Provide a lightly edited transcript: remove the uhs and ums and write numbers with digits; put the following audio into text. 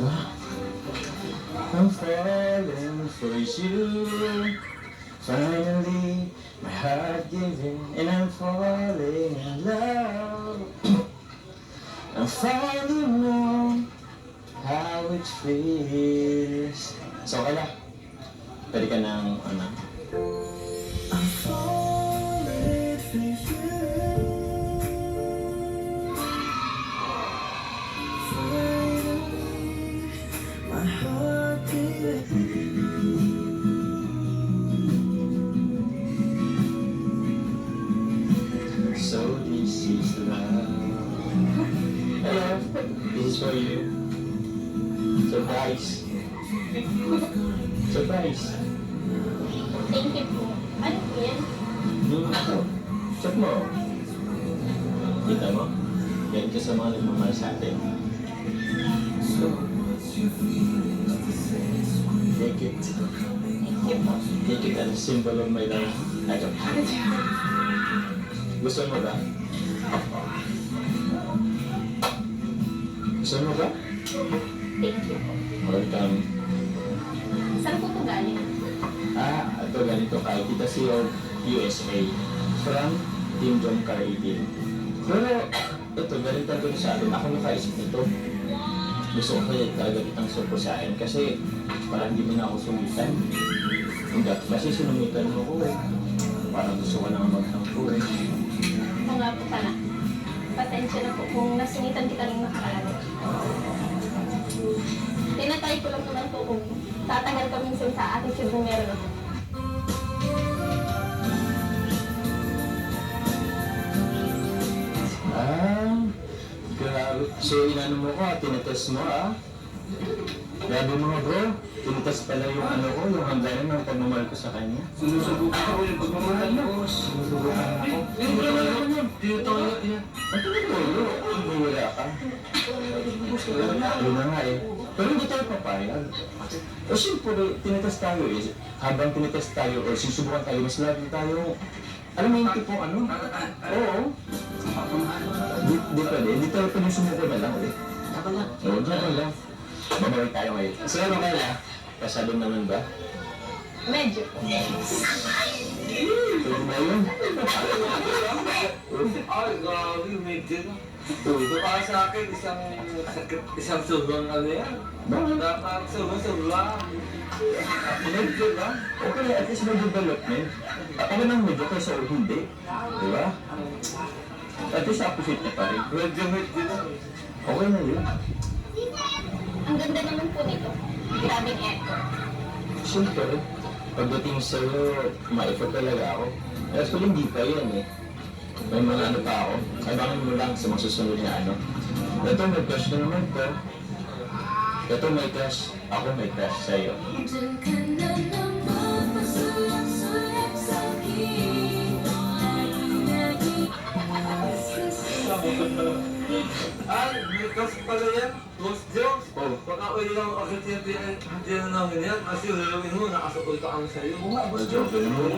I'm falling for you. Finally, my heart giving, and I'm falling in love. I finally know how it feels. So, kaya, pwede ka ng, ano? I'm falling for you. Finally, my heart giving. So this is love. Hello, this is for you. Surprise. Surprise. Thank you po. Ano po yan? Ito. Check mo. Kita mo? Yan ka sa mga nagmamahal sa atin. So, take it. Thank you po. Take it as a symbol of my love. Ito. Gusto mo ba? Gusto mo ba? Thank you po. Welcome. Saan po ito galing? Ito ganito kay Kita CEO USA from Team John Car 18. Pero ito, ganito ito sa atin. Ako nakaisip nito. Gusto ko kaya talaga kitang surpusahin kasi parang hindi mo na ako sumitan. Kasi sinumitan mo ko eh. Parang gusto ko na magtangko eh. Oo nga po pala. Pasensya na po kung nasungitan kita ng nakaraan. Tinatry ko lang naman po kung tatanggal ka minsan sa attitude na meron ako. Grabe. So, inano mo ko, tinetest mo Grabe mo bro, tinetest pala yung ano ko, yung hangganan ng pagmamahal ko sa kanya. Sinusubukan ako yung pagmamahal mo. Sinusubukan ako. Hindi ko naman naman yun. Tinutulog yan. Ba't tinutulog? Hindi wala ka. Yun na nga eh. Pero hindi tayo papayag. O siyempre, tinetest tayo eh. Habang tinetest tayo o susubukan tayo, mas lagi tayo. Alam mo yung tipong ano? Oo. Di pwede. Hindi tayo pwede sumuko na lang eh. Oo, dyan lang. Babalik tayo ngayon. So ano kaya? Pasado naman ba? Medyo po. Pwede ba yun? Ay, grabe, medyo na. Ito para sa akin, isang sobrang ano yan. Bakit? Dapat sobrang. Medyo ba? Okay, at least may development. Ako nang medyo kaysa o hindi. Di ba? At least opposite na pa rin. Medyo na. Okay na yun. Ang ganda naman po nito. Grabing echo. Siyempre, pagdating sa'yo, ma-effort talaga ako. Actually, hindi pa yan eh. May mga ano pa ako. Kailangan mo lang sa mga susunod na ano. Ito, may crush na naman ko. Ito, may crush. Ako may crush sa'yo. Diyan ka na naman pasulat-sulat sa akin. Ay, may crush pala yan. Ghost Jones. Oh. Baka ulit lang agad hindi na namin yan. Kasi ululungin mo, nakasakol ka ang sa'yo. Joke mo.